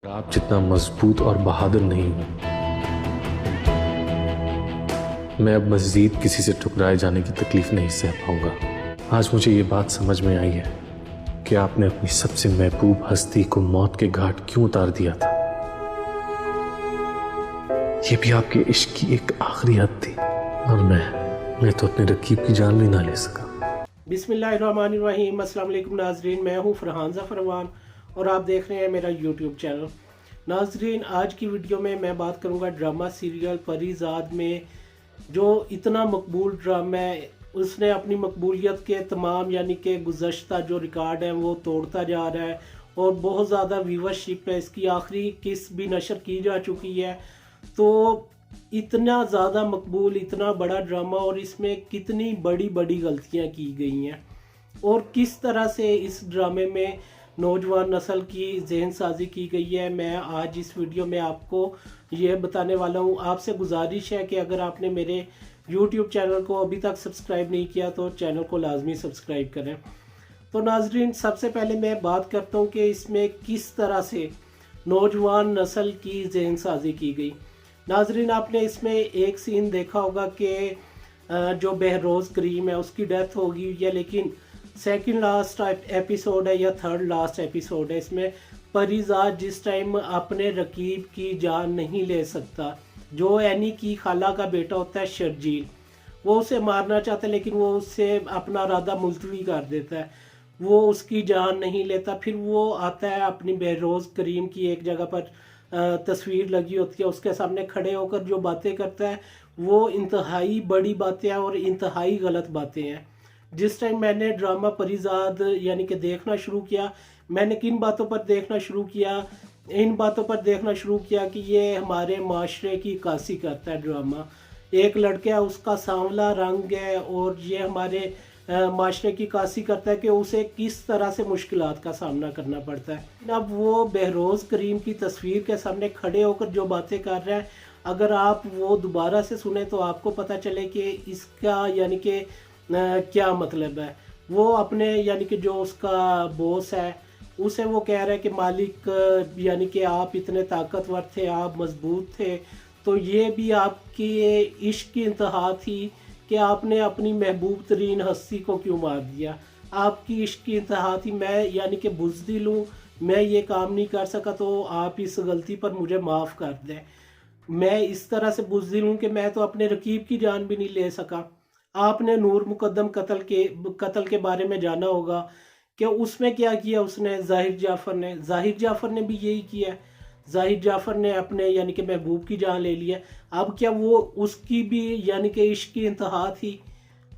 आप जितना मजबूत और बहादुर नहीं हूं। मैं अब मज़ीद किसी से ठुकराए जाने की तकलीफ नहीं सह पाऊंगा। आज मुझे ये बात समझ में आई है कि आपने अपनी सबसे महबूब हस्ती को मौत के घाट क्यों उतार दिया था। ये भी आपके इश्क की एक आखिरी हद थी और मैं तो अपने रकीब की जान भी ना ले सका। बिस्मिल्लाहिर्रहमानिर्रहीम। अस्सलाम वालेकुम नाजरीन, मैं हूँ फरहान ज़फ़रवान और आप देख रहे हैं मेरा यूट्यूब चैनल। नाजरीन, आज की वीडियो में मैं बात करूँगा ड्रामा सीरियल परीज़ाद में जो इतना मकबूल ड्रामा है, उसने अपनी मकबूलियत के तमाम यानी कि गुज़श्ता जो रिकॉर्ड हैं वो तोड़ता जा रहा है और बहुत ज़्यादा व्यूवरशिप है। इसकी आखिरी किस्त भी नशर की जा चुकी है। तो इतना ज़्यादा मकबूल, इतना बड़ा ड्रामा और इसमें कितनी बड़ी बड़ी गलतियां की गई हैं और किस तरह से इस ड्रामे में नौजवान नस्ल की जहन साजी की गई है, मैं आज इस वीडियो में आपको ये बताने वाला हूँ। आपसे गुजारिश है कि अगर आपने मेरे YouTube चैनल को अभी तक सब्सक्राइब नहीं किया तो चैनल को लाजमी सब्सक्राइब करें। तो नाजरीन, सबसे पहले मैं बात करता हूँ कि इसमें किस तरह से नौजवान नस्ल की जहन साजी की गई। नाजरीन, आपने इसमें एक सीन देखा होगा कि जो बहरोज़ करीम है उसकी डेथ हो गई है, लेकिन सेकंड लास्ट एपिसोड है या थर्ड लास्ट एपिसोड है, इसमें परीज़ाद जिस टाइम अपने रकीब की जान नहीं ले सकता, जो एनी की खाला का बेटा होता है शर्जील, वो उसे मारना चाहता है लेकिन वो उससे अपना इरादा मुलतवी कर देता है, वो उसकी जान नहीं लेता। फिर वो आता है अपनी बहरोज़ करीम की एक जगह पर तस्वीर लगी होती है, उसके सामने खड़े होकर जो बातें करता है वो इंतहाई बड़ी बातें हैं और इंतहाई गलत बातें हैं। जिस टाइम मैंने ड्रामा परीज़ाद यानी कि देखना शुरू किया, मैंने किन बातों पर देखना शुरू किया, इन बातों पर देखना शुरू किया कि ये हमारे माशरे की कासी करता है ड्रामा। एक लड़का, उसका सांवला रंग है और ये हमारे माशरे की कासी करता है कि उसे किस तरह से मुश्किलात का सामना करना पड़ता है। अब वो बहरोज़ करीम की तस्वीर के सामने खड़े होकर जो बातें कर रहा है, अगर आप वो दोबारा से सुने तो आपको पता चले कि इसका यानी कि क्या मतलब है। वो अपने यानी कि जो उसका बॉस है उसे वो कह रहा है कि मालिक यानी कि आप इतने ताकतवर थे, आप मजबूत थे, तो ये भी आपकी इश्क की इंतहा थी कि आपने अपनी महबूब तरीन हस्ती को क्यों मार दिया। आपकी इश्क की इंतहा थी, मैं यानी कि बुज़दिल हूँ, मैं ये काम नहीं कर सका तो आप इस गलती पर मुझे माफ़ कर दें। मैं इस तरह से बुज़दिल हूँ कि मैं तो अपने रकीब की जान भी नहीं ले सका। आपने नूर मुकद्दम कत्ल के बारे में जाना होगा कि उसमें क्या किया उसने, ज़ाहिर जाफ़र ने भी यही किया। ज़ाहिर जाफ़र ने अपने यानी कि महबूब की जान ले लिया। अब क्या वो उसकी भी यानी कि इश्क की इंतहा थी।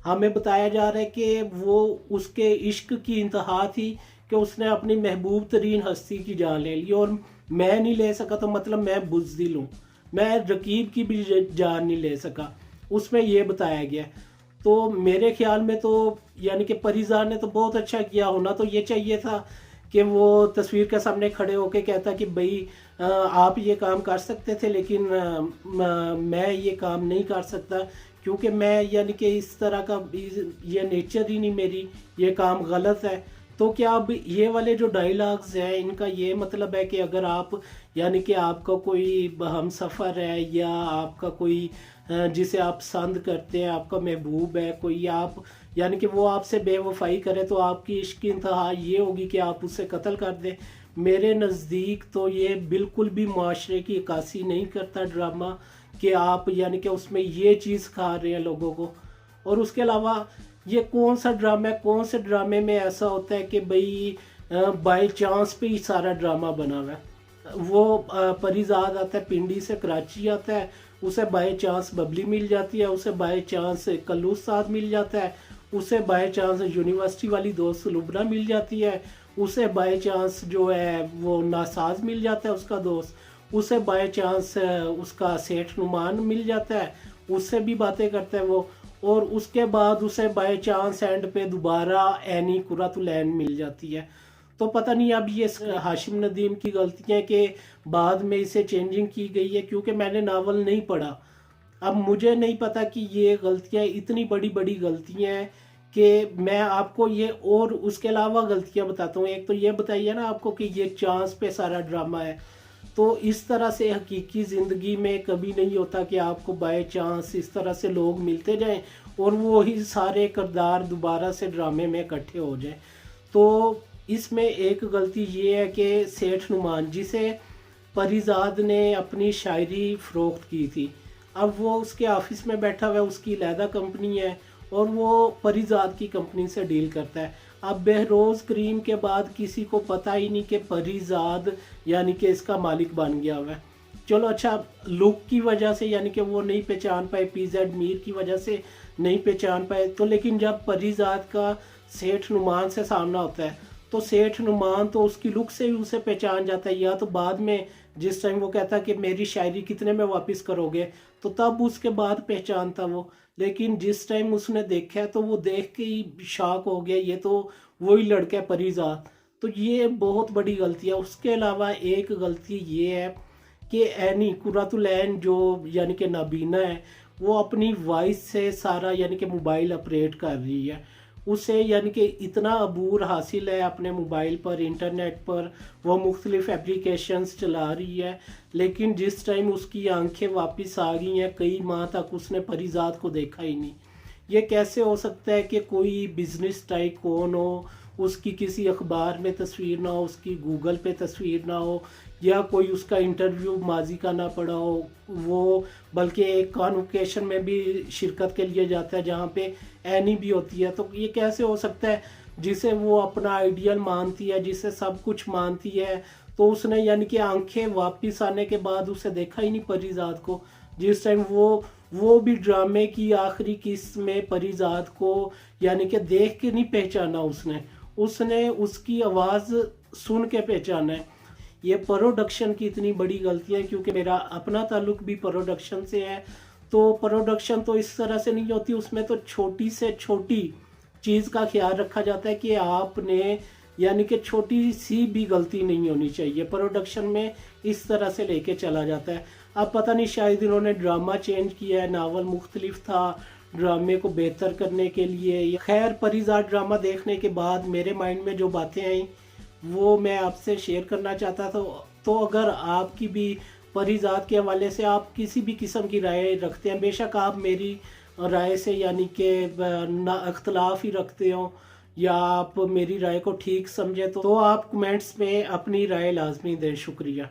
हमें बताया जा रहा है कि वो उसके इश्क की इंतहा थी कि उसने अपनी महबूब तरीन हस्ती की जान ले ली और मैं नहीं ले सका तो मतलब मैं बुज़दिल हूँ, मैं रकीब की भी जान नहीं ले सका, उसमें ये बताया गया। तो मेरे ख्याल में तो यानी कि परीज़ाद ने तो बहुत अच्छा किया। होना तो ये चाहिए था कि वो तस्वीर के सामने खड़े होके कहता कि भाई आप ये काम कर सकते थे लेकिन मैं ये काम नहीं कर सकता क्योंकि मैं यानी कि इस तरह का ये नेचर ही नहीं मेरी, ये काम गलत है। तो क्या अब ये वाले जो डायलॉग्स हैं इनका ये मतलब है कि अगर आप यानी कि आपका कोई हम सफ़र है या आपका कोई जिसे आप पसंद करते हैं, आपका महबूब है कोई, आप यानी कि वो आपसे बेवफाई करे तो आपकी इश्क की इंतहा ये होगी कि आप उससे कत्ल कर दें। मेरे नज़दीक तो ये बिल्कुल भी माशरे की अक्कासी नहीं करता ड्रामा कि आप यानी कि उसमें ये चीज़ खा रहे हैं लोगों को। और उसके अलावा ये कौन सा ड्रामा है, कौन से ड्रामे में ऐसा होता है कि भाई बाय चांस पे ही सारा ड्रामा बना हुआ है। वो परीज़ाद आता है, पिंडी से कराची आता है, उसे बाय चांस बबली मिल जाती है, उसे बाय चांस कल्लू साद मिल जाता है, उसे बाय चांस यूनिवर्सिटी वाली दोस्त लुबना मिल जाती है, उसे बाय चांस जो है वो नासाज मिल जाता है उसका दोस्त, उसे बाय चांस उसका सेठ नुमान मिल जाता है, उससे भी बातें करता है वो, और उसके बाद उसे बाय चांस एंड पे दोबारा एनी कुरातुलैन मिल जाती है। तो पता नहीं अब ये हाशिम नदीम की गलती है कि बाद में इसे चेंजिंग की गई है, क्योंकि मैंने नावल नहीं पढ़ा। अब मुझे नहीं पता कि ये गलतियाँ इतनी बड़ी बड़ी गलतियाँ हैं कि मैं आपको ये और उसके अलावा गलतियाँ बताता हूँ। एक तो ये बताइए ना आपको कि ये चांस पे सारा ड्रामा है, تو اس طرح سے حقیقی زندگی میں کبھی نہیں ہوتا کہ آپ کو بائی چانس اس طرح سے لوگ ملتے جائیں اور وہی سارے کردار دوبارہ سے ڈرامے میں اکٹھے ہو جائیں۔ تو اس میں ایک غلطی یہ ہے کہ سیٹھ نعمان جی سے پریزاد نے اپنی شاعری فروخت کی تھی، اب وہ اس کے آفس میں بیٹھا ہوا ہے، اس کی علیحدہ کمپنی ہے اور وہ پریزاد کی کمپنی سے ڈیل کرتا ہے۔ اب بہروز کریم کے بعد کسی کو پتہ ہی نہیں کہ پریزاد یعنی کہ اس کا مالک بن گیا ہوا ہے۔ چلو اچھا، لک کی وجہ سے یعنی کہ وہ نہیں پہچان پائے، پی زیڈ میر کی وجہ سے نہیں پہچان پائے، تو لیکن جب پریزاد کا سیٹھ نعمان سے سامنا ہوتا ہے تو سیٹھ نعمان تو اس کی لک سے ہی اسے پہچان جاتا ہے، یا تو بعد میں جس ٹائم وہ کہتا ہے کہ میری شاعری کتنے میں واپس کرو گے تو تب اس کے بعد پہچانتا وہ، لیکن جس ٹائم اس نے دیکھا ہے تو وہ دیکھ کے ہی شاک ہو گیا، یہ تو وہی لڑکا ہے پریزاد۔ تو یہ بہت بڑی غلطی ہے۔ اس کے علاوہ ایک غلطی یہ ہے کہ اینی قرۃ العین جو یعنی کہ نابینا ہے، وہ اپنی وائس سے سارا یعنی کہ موبائل آپریٹ کر رہی ہے، اسے یعنی کہ اتنا عبور حاصل ہے اپنے موبائل پر، انٹرنیٹ پر وہ مختلف اپلیکیشنز چلا رہی ہے، لیکن جس ٹائم اس کی آنکھیں واپس آ گئی ہیں کئی ماہ تک اس نے پریزاد کو دیکھا ہی نہیں۔ یہ کیسے ہو سکتا ہے کہ کوئی بزنس ٹائکون ہو، اس کی کسی اخبار میں تصویر نہ ہو، اس کی گوگل پہ تصویر نہ ہو، یا کوئی اس کا انٹرویو ماضی کا نہ پڑا ہو، وہ بلکہ ایک کانوکیشن میں بھی شرکت کے لیے جاتا ہے جہاں پہ اینی بھی ہوتی ہے، تو یہ کیسے ہو سکتا ہے جسے وہ اپنا آئیڈیل مانتی ہے، جسے سب کچھ مانتی ہے، تو اس نے یعنی کہ آنکھیں واپس آنے کے بعد اسے دیکھا ہی نہیں پریزاد کو، جس ٹائم وہ بھی ڈرامے کی آخری قسط میں پریزاد کو یعنی کہ دیکھ کے نہیں پہچانا، اس نے اس کی آواز سن کے پہچانا ہے۔ یہ پروڈکشن کی اتنی بڑی غلطی ہے، کیونکہ میرا اپنا تعلق بھی پروڈکشن سے ہے، تو پروڈکشن تو اس طرح سے نہیں ہوتی، اس میں تو چھوٹی سے چھوٹی چیز کا خیال رکھا جاتا ہے کہ آپ نے یعنی کہ چھوٹی سی بھی غلطی نہیں ہونی چاہیے، پروڈکشن میں اس طرح سے لے کے چلا جاتا ہے۔ اب پتہ نہیں شاید انہوں نے ڈرامہ چینج کیا ہے، ناول مختلف تھا ڈرامے کو بہتر کرنے کے لیے۔ خیر، پریزاد ڈرامہ دیکھنے کے بعد میرے مائنڈ میں جو باتیں آئیں وہ میں آپ سے شیئر کرنا چاہتا تھا، تو اگر آپ کی بھی پریزاد کے حوالے سے آپ کسی بھی قسم کی رائے رکھتے ہیں، بے شک آپ میری رائے سے یعنی کہ اختلاف ہی رکھتے ہوں یا آپ میری رائے کو ٹھیک سمجھیں، تو آپ کمنٹس میں اپنی رائے لازمی دیں۔ شکریہ۔